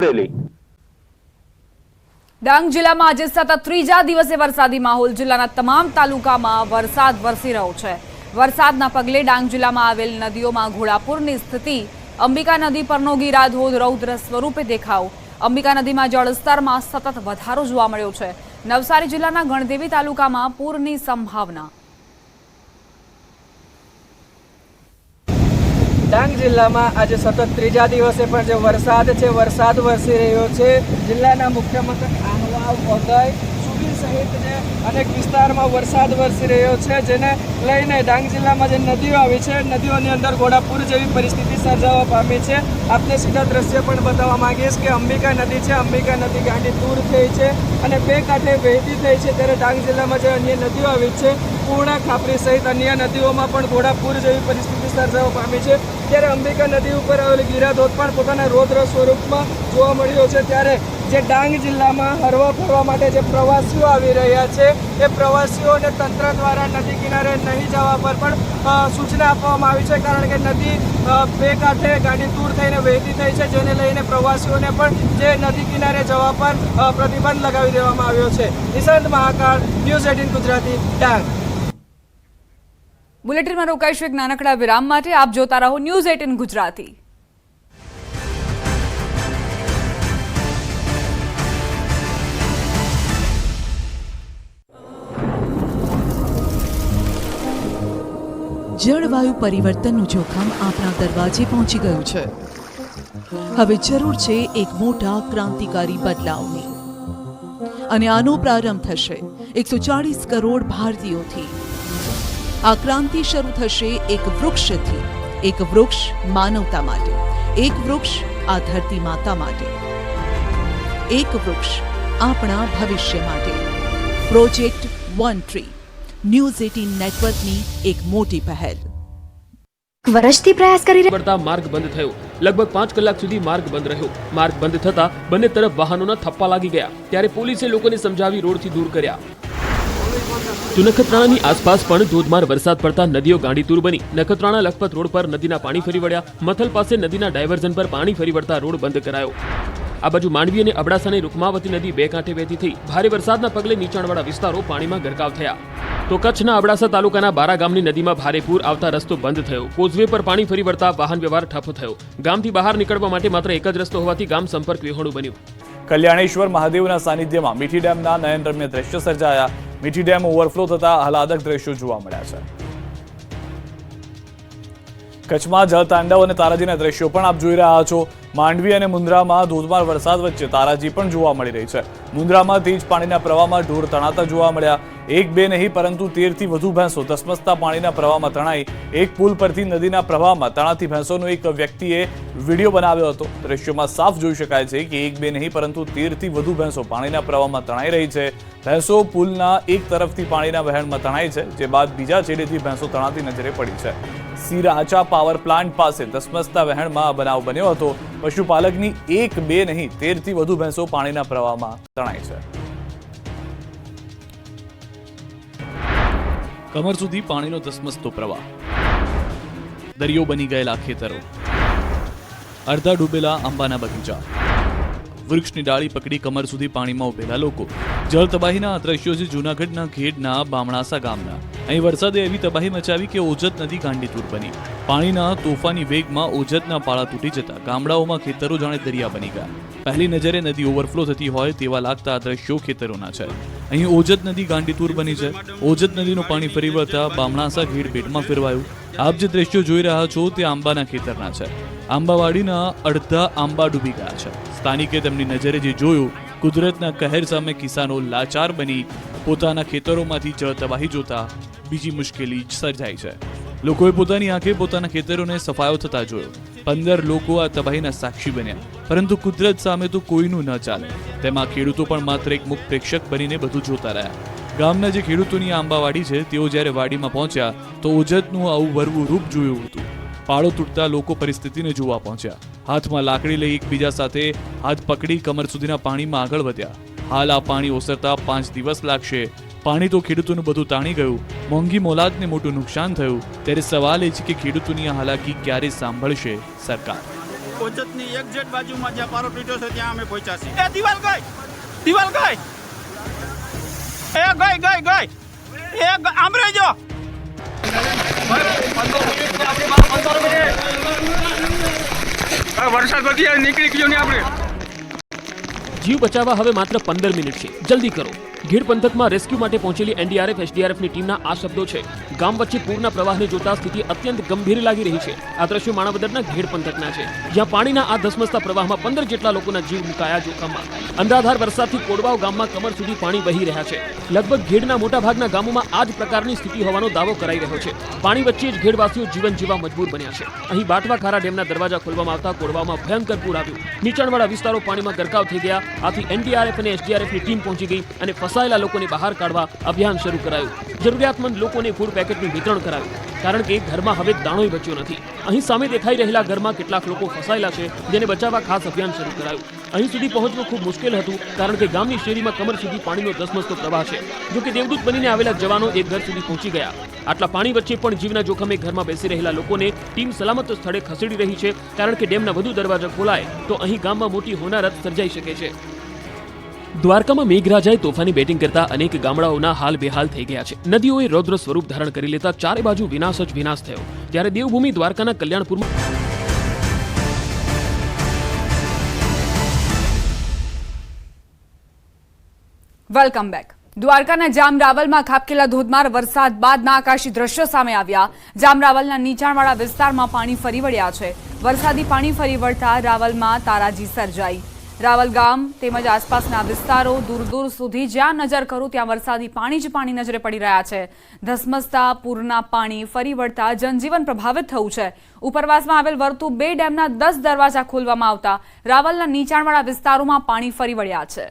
ડાંગ જિલ્લામાં આજે સતત ત્રીજા દિવસે વરસાદી માહોલ. જિલ્લાના તમામ તાલુકામાં વરસાદ વરસી રહ્યો છે. વરસાદના પગલે ડાંગ જિલ્લામાં આવેલ નદીઓમાં ઘોડાપૂરની સ્થિતિ. અંબિકા નદી પરનો ગીરાધોધ રૌદ્ર સ્વરૂપે દેખાવ. અંબિકા નદીમાં જળસ્તરમાં સતત વધારો જોવા મળ્યો છે. નવસારી જિલ્લાના ગણદેવી તાલુકામાં પૂરની સંભાવના. ડાંગ જિલ્લામાં આજે સતત ત્રીજા દિવસે પણ જે વરસાદ છે વરસાદ વરસી રહ્યો છે. જિલ્લાના મુખ્ય મથક આહવા, વઘઈ, સુબીર સહિત જે અનેક વિસ્તારમાં વરસાદ વરસી રહ્યો છે, જેને લઈને ડાંગ જિલ્લામાં જે નદીઓ આવી છે નદીઓની અંદર ઘોડાપૂર જેવી પરિસ્થિતિ સર્જાવા પામી છે. આપને સીધા દ્રશ્ય પણ બતાવવા માંગીશ કે અંબિકા નદી છે, અંબિકા નદી ગાંડી દૂર થઈ છે અને બે કાંઠે વહેતી થઈ છે. ત્યારે ડાંગ જિલ્લામાં જે અન્ય નદીઓ આવી છે પૂર્ણા, ખાપરી સહિત અન્ય નદીઓમાં પણ ઘોડાપૂર જેવી પરિસ્થિતિ સર્જાવા પામી છે. ત્યારે અંબિકા નદી ઉપર આવેલી ગીરાધોધ પણ પોતાના રૌદ્ર સ્વરૂપમાં જોવા મળ્યો છે. ત્યારે જે ડાંગ જિલ્લામાં હરવા ફરવા માટે જે પ્રવાસીઓ આવી રહ્યા છે એ પ્રવાસીઓને તંત્ર દ્વારા નદી કિનારે નહીં જવા પર પણ સૂચના આપવામાં આવી છે, કારણ કે નદી બે કાંઠે ગાડી દૂર થઈને વહેતી થઈ છે, જેને લઈને પ્રવાસીઓને પણ જે નદી કિનારે જવા પર પ્રતિબંધ લગાવી દેવામાં આવ્યો છે. નિશાંત મહાકાળ, ન્યૂઝ 18 ગુજરાતી, ડાંગ. બુલેટિનમાં રોકાઈશું એક નાનકડા વિરામ માટે. આપ જોતા રહો ન્યૂઝ 18 ગુજરાતી. જળવાયુ પરિવર્તનનું જોખમ આપણા દરવાજે પહોંચી ગયું છે. હવે જરૂર છે એક મોટા ક્રાંતિકારી બદલાવની, અને આનો પ્રારંભ થશે 140 કરોડ ભારતીયોથી. આ ક્રાંતિ શરૂ થશે એક વૃક્ષથી. એક વૃક્ષ માનવતા માટે, એક વૃક્ષ આ ધરતી માતા માટે, એક વૃક્ષ આપણા ભવિષ્ય માટે. પ્રોજેક્ટ વન ટ્રી, ન્યૂઝ 18 નેટવર્કની એક મોટી પહેલ. વર્ષથી પ્રયાસ કરી રહ્યા માર્ગ બંધ થયો. લગભગ 5 કલાક સુધી માર્ગ બંધ રહ્યો. માર્ગ બંધ થતા બંને તરફ વાહનોના થપ્પા લાગી ગયા. ત્યારે પોલીસે લોકોને સમજાવી રોડથી દૂર કર્યા. તો નખત્રાણાની આસપાસ પણ ધોધમાર વરસાદ પડતા નદીઓ ગાંડીતુર બની. નખત્રાણા લખપત રોડ પર નદીના પાણી ફરી વળ્યા. મથલ પાસે નદીના ડાયવર્ઝન પર પાણી ફરી વળતા રોડ બંધ કરાયો. આ બાજુ માંડવી અને અબડાસાની રૂકમાવતી નદી બે કાંઠે વહેતી થઈ. ભારે વરસાદના પગલે નીચાણવાળા વિસ્તારો પાણીમાં ગરકાવ થયા. તો કચ્છના અબડાસા તાલુકાના બારા ગામની નદીમાં ભારે પૂર આવતા રસ્તો બંધ થયો. કોઝવે પર પાણી ફરી વળતા વાહન વ્યવહાર ઠપ થયો. ગામથી બહાર નીકળવા માટે માત્ર એક જ રસ્તો હોવાથી ગામ સંપર્ક વિહોણું બન્યું. કલ્યાણેશ્વર મહાદેવના સાનિધ્યમાં મીઠી ડેમના નયનરમ્ય દ્રશ્યો સર્જાયા. મીઠી ડેમ ઓવરફ્લો થતા આહલાદક દ્રશ્યો જોવા મળ્યા છે. કચ્છમાં જળતાંડવ અને તારાજીના દ્રશ્યો પણ આપ જોઈ રહ્યા છો. માંડવી અને મુન્દ્રામાં ધોધમાર વરસાદ વચ્ચે તારાજી પણ જોવા મળી રહી છે. મુન્દ્રામાં તેજ પાણીના પ્રવાહમાં ઢોર તણાતા જોવા મળ્યા. એક બે નહીં પરંતુ 13 થી વધુ ભેંસો ધસમસતા પાણીના પ્રવાહમાં તણાઈ. એક પુલ પરથી નદીના પ્રવાહમાં તણાતી ભેંસોનો એક વ્યક્તિએ વિડીયો બનાવ્યો હતો. દ્રશ્યોમાં સાફ જોઈ શકાય છે કે એક બે નહીં પરંતુ 13 થી વધુ ભેંસો પાણીના પ્રવાહમાં તણાઈ રહી છે. ભેંસો પુલના એક તરફથી પાણીના વહેણમાં તણાઈ છે, જે બાદ બીજા છેડેથી ભેંસો તણાતી નજરે પડી છે. સિરાચા પાવર પ્લાન્ટ પાસે ધસમસતા વહેણમાં બનાવ બન્યો હતો. પશુપાલકની એક બે નહીં 13 થી વધુ ભેંસો પાણીના પ્રવાહમાં તણાઈ છે. કમર સુધી પાણીનો ધસમસતો પ્રવાહ. દરિયો બની ગયેલા ખેતરો, અડધા ડૂબેલા આંબાના બગીચા, વૃક્ષની ડાળી પકડી કમર સુધી પાણીમાં ઉભેલા લોકો. જળ તબાહીના આ દ્રશ્યો છે જૂનાગઢના ઘેડના બામણાસા ગામના. અહીં વરસાદે એવી તબાહી મચાવી કે ઓજત નદી ગાંડીતુર બની. પાણીના તોફાની વેગમાં ઓજતના પાળા તૂટી જતા ગામડાઓમાં ખેતરો જાણે દરિયા બની ગયા. પહેલી નજરે નદી ઓવરફ્લો થતી હોય તેવા લાગતા આ દ્રશ્યો ખેતરોના છે. અહીં ઓજત નદી ગાંડીતુર બની છે. ઓજત નદીનું પાણી ફરી વળતા બામણાસા ઘેડ પેટમાં ફેરવાયું. આપ જે દ્રશ્યો જોઈ રહ્યા છો તે આંબાના ખેતરના છે. આંબાવાડીના અડધા આંબા ડૂબી ગયા છે. સ્થાનિકે તેમની નજરે જે જોયું, કુદરતના કહેર સામે કિસાનો લાચાર બની પોતાના ખેતરોમાંથી જળ તબાહી જોતા બીજી મુશ્કેલી સર્જાઈ છે. લોકોએ પોતાની આંખે પોતાના ખેતરોને સફાયો થતા જોયો. 15 લોકો આ તબાહીના સાક્ષી બન્યા. પરંતુ કુદરત સામે તો કોઈનું ન ચાલે. તેમાં ખેડૂતો પણ માત્ર એક મુખ પ્રેક્ષક બનીને બધું જોતા રહ્યા. ગામના જે ખેડૂતોની આંબાવાડી છે તેઓ જ્યારે વાડીમાં પહોંચ્યા તો ઓજતનું આવું વરવું રૂપ જોયું હતું. પાળો તૂટતા લોકો પરિસ્થિતિને જોવા પહોંચ્યા. હાથમાં લાકડી લઈ એકબીજા સાથે હાથ પકડી કમર સુધીના પાણીમાં આગળ વધ્યા. હાલ આ પાણી ઓસરતા 5 દિવસ લાગશે. પાણી તો ખેડૂતોનું બધું તાણી ગયું. મોંઘી મોલાદને મોટું નુકસાન થયું. ત્યારે સવાલ એ છે કે ખેડૂતોની આ હાલાકી ક્યારે સાંભળશે સરકાર? કોચતની એક્ઝેક્ટ બાજુમાં જ્યાં પારો તૂટ્યો છે ત્યાં અમે પહોંચ્યા છીએ. એ દિવાલ ગઈ, દિવાલ ગઈ, એ ગઈ આમ રહેજો. વરસાદ પછી નીકળી ગયો ને આપણે. જીવ બચાવવા હવે માત્ર 15 મિનિટ છે, જલ્દી કરો. ગીર પંથકમાં રેસ્ક્યુ માટે પહોંચેલી એનડીઆરએફ એસડીઆરએફની ટીમના આ શબ્દો છે. ગામ વચ્ચે પૂરના પ્રવાહને જોતા સ્થિતિ અત્યંત ગંભીર લાગી રહી છે. આ દ્રશ્યો માણાવદરના ગીર પંથકના છે, જ્યાં પાણીના આ ધસમસતા પ્રવાહમાં 15 જેટલા લોકોના જીવ મુકાયા જોખમમાં. અંધાધાર વરસાદથી કોડવાવ ગામમાં કમર સુધી પાણી વહી રહ્યા છે. લગભગ ગીરના મોટાભાગના ગામોમાં આ જ પ્રકારની સ્થિતિ હોવાનો દાવો કરાઈ રહ્યો છે. પાણી વચ્ચે જ ગીરવાસીઓ જીવન જીવવા મજબૂર બન્યા છે. અહીં બાટવા ખારા ડેમના દરવાજા ખોલવામાં આવતા કોડવાવમાં ભયંકર પૂર આવ્યું. નીચાણવાળા વિસ્તારો પાણીમાં ગરકાવ થઈ ગયા. આથી એનડીઆરએફ અને એસડીઆરએફની ટીમ પહોંચી ગઈ અને ફસાયેલા લોકોને બહાર કાઢવા અભિયાન શરૂ કરાયું. જરૂરિયાતમંદ લોકોને ફૂડ પેકેટનું વિતરણ કરાયું, કારણ કે ઘરમાં હવે દાણોય બચ્યો નથી. અહીં સામે દેખાઈ રહેલા ઘરમાં કેટલાક લોકો ફસાયેલા છે, જેને બચાવવા ખાસ અભિયાન શરૂ કરાયું. અહીં સુધી પહોંચવું ખૂબ મુશ્કેલ હતું, કારણ કે ગામની શેરીમાં કમર સુધી પાણીનો ધસમસતો પ્રવાહ છે. જો કે દેવદૂત બનીને આવેલા જવાનો એક ઘર સુધી પહોંચી ગયા. આટલા પાણી વચ્ચે પણ જીવના જોખમે ઘરમાં બેસી રહેલા લોકોને ટીમ સલામત સ્થળે ખસેડી રહી છે, કારણ કે ડેમના વધુ દરવાજા ખોલાય તો અહીં ગામમાં મોટી હોનારત સર્જાઈ શકે છે. દ્વારકામાં મેઘરાજાએ તોફાની બેટિંગ કરતા અનેક ગામડાઓના હાલ બેહાલ થઈ ગયા છે. નદીઓએ રૌદ્ર સ્વરૂપ ધારણ કરી લેતા ચારે બાજુ વિનાશ જ વિનાશ થયો. ત્યારે દેવભૂમિ દ્વારકાના કલ્યાણપુરમાં વેલકમ બેક. દ્વારકાના જામરાવલમાં ખાબકેલા ધોધમાર વરસાદ બાદના આકાશી દ્રશ્યો સામે આવ્યા. જામરાવલના નીચાણવાળા વિસ્તારમાં પાણી ફરી વળ્યા છે. વરસાદી પાણી ફરી વળતા રાવલમાં તારાજી સર્જાઈ. રાવલ ગામ તેમજ આસપાસના વિસ્તારો દૂર દૂર સુધી જ્યાં નજર કરું ત્યાં વરસાદી પાણી જ પાણી નજરે પડી રહ્યા છે. ધસમસતા પૂરના પાણી ફરી વળતા જનજીવન પ્રભાવિત થયું છે. ઉપરવાસમાં આવેલ વર્તુ 2 ડેમના 10 દરવાજા ખોલવામાં આવતા રાવલના નીચાણવાળા વિસ્તારોમાં પાણી ફરી વળ્યા છે.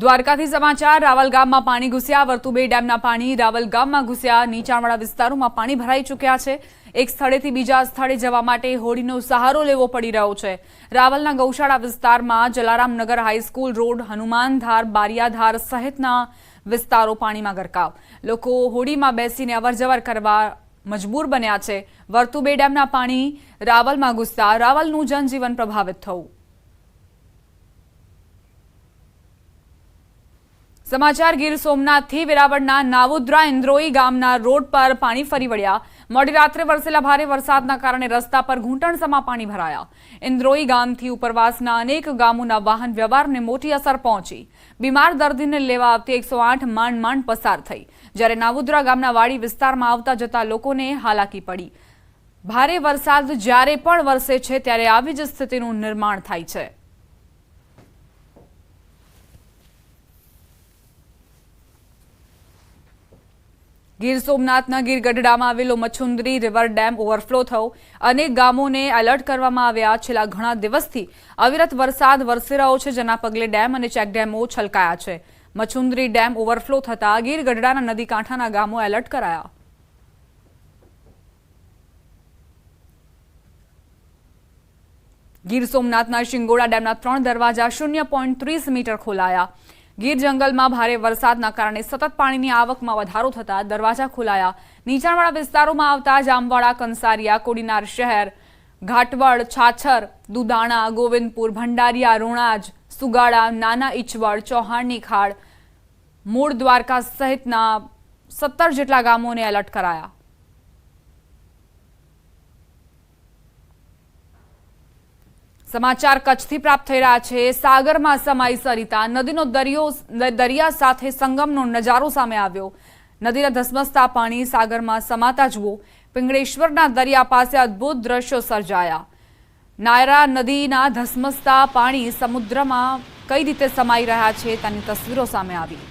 દ્વારકાથી સમાચાર. રાવલ ગામમાં પાણી ઘૂસ્યા. વર્તુ 2 ડેમના પાણી રાવલ ગામમાં ઘૂસ્યા. નીચાણવાળા વિસ્તારોમાં પાણી ભરાઈ ચૂક્યા છે. એક સ્થળેથી બીજા સ્થળે જવા માટે હોડીનો સહારો લેવો પડી રહ્યો છે. રાવલના ગૌશાળા વિસ્તારમાં જલારામનગર હાઈસ્કૂલ રોડ, હનુમાનધાર, બારિયાધાર સહિતના વિસ્તારો પાણીમાં ગરકાવ. લોકો હોડીમાં બેસીને અવરજવર કરવા મજબૂર બન્યા છે. વર્તુ 2 ડેમના પાણી રાવલમાં ઘૂસતા રાવલનું જનજીવન પ્રભાવિત થયું. સમાચાર ગીર સોમનાથથી. વેરાવળના નાવુદ્રા ઇન્દ્રોઈ ગામના રોડ પર પાણી ફરી વળ્યા. મોડી રાત્રે વરસેલા ભારે વરસાદના કારણે રસ્તા પર ઘૂંટણસમા પાણી ભરાયા. ઇન્દ્રોઈ ગામથી ઉપરવાસના અનેક ગામોના વાહન વ્યવહારને મોટી અસર પહોંચી. બીમાર દર્દીને લેવા આવતી 108 માંડ પસાર થઈ, જ્યારે નાવુદ્રા ગામના વાડી વિસ્તારમાં આવતા જતા લોકોને હાલાકી પડી. ભારે વરસાદ જ્યારે પણ વરસે છે ત્યારે આવી જ સ્થિતિનું નિર્માણ થાય છે. ગીર સોમનાથના ગીર ગઢડામાં આવેલો મચ્છુંદરી રિવર ડેમ ઓવરફ્લો થયો. અનેક ગામોને એલર્ટ કરવામાં આવ્યા. છેલ્લા ઘણા દિવસથી અવિરત વરસાદ વરસી રહ્યો છે, જેના પગલે ડેમ અને ચેકડેમો છલકાયા છે. મચ્છુંદરી ડેમ ઓવરફ્લો થતા ગીર ગઢડાના નદી કાંઠાના ગામો એલર્ટ કરાયા. ગીર સોમનાથના શિંગોડા ડેમના 3 દરવાજા 0.30 મીટર ખોલાયા. ગીર જંગલમાં ભારે વરસાદના કારણે સતત પાણીની આવકમાં વધારો થતા દરવાજા ખોલાયા. નીચાણવાળા વિસ્તારોમાં આવતા જામવાડા, કંસારિયા, કોડીનાર શહેર, ઘાટવડ, છાછર, દુદાણા, ગોવિંદપુર, ભંડારિયા, રોણાજ, સુગાડા, નાના ઈચવડ, ચૌહાણની ખાડ, મૂળ દ્વારકા સહિતના 17 જેટલા ગામોને એલર્ટ કરાયા. સમાચાર કચ્છથી પ્રાપ્ત થઈ રહ્યા છે. સાગરમાં સમાઈ સરિતા. નદીનો દરિયા સાથે સંગમનો નજારો સામે આવ્યો. નદીના ધસમસતા પાણી સાગરમાં સમાતા જુઓ. પિંગળેશ્વરના દરિયા પાસે અદ્ભુત દ્રશ્યો સર્જાયા. નાયરા નદીના ધસમસતા પાણી સમુદ્રમાં કઈ રીતે સમાઈ રહ્યા છે તેની તસવીરો સામે આવી.